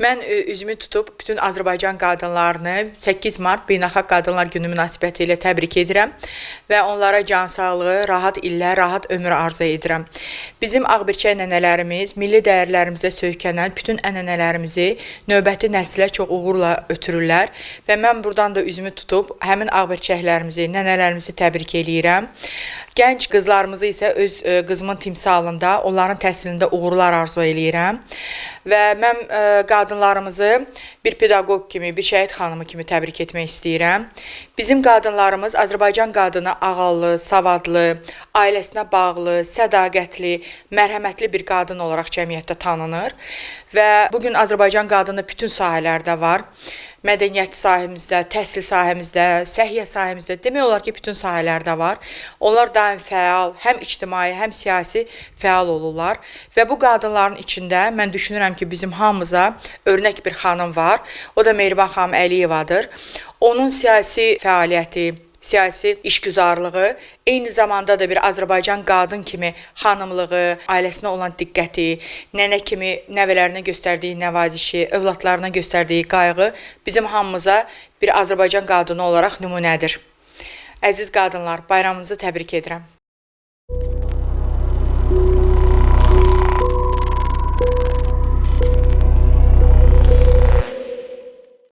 Mən üzümü tutub bütün Azərbaycan qadınlarını 8 mart Beynəlxalq Qadınlar Günü münasibətilə təbrik edirəm və onlara can sağlığı, rahat illər, rahat ömür arzu edirəm. Bizim ağbirçək nənələrimiz milli dəyərlərimizə söykənən bütün ənənələrimizi növbəti nəslə çox uğurla ötürürlər və mən buradan da üzümü tutub həmin ağbirçəklərimizi, nənələrimizi təbrik eləyirəm. Gənc qızlarımızı isə öz qızımın timsalında, onların təhsilində uğurlar arzu eləyirəm. Və mən qadınlarımızı bir pedaqoq kimi, bir şəhid xanımı kimi təbrik etmək istəyirəm. Bizim qadınlarımız Azərbaycan qadını ağıllı, savadlı, ailəsinə bağlı, sədaqətli, mərhəmətli bir qadın olaraq cəmiyyətdə tanınır. Və bugün Azərbaycan qadını bütün sahələrdə var. Mədəniyyət sahəmizdə, təhsil sahəmizdə, səhiyyə sahəmizdə, demək olar ki, bütün sahələrdə var. Onlar daim fəal, həm ictimai, həm siyasi fəal olurlar. Və bu qadınların içində mən düşünürəm ki, bizim hamımıza örnək bir xanım var. O da Mehriban xanım Əliyevadır. Onun siyasi fəaliyyəti, siyasi işgüzarlığı, eyni zamanda da bir Azərbaycan qadın kimi xanımlığı, ailəsinə olan diqqəti, nənə kimi nəvələrinə göstərdiyi nəvazişi, övladlarına göstərdiyi qayğı bizim hamımıza bir Azərbaycan qadını olaraq nümunədir. Əziz qadınlar, bayramınızı təbrik edirəm.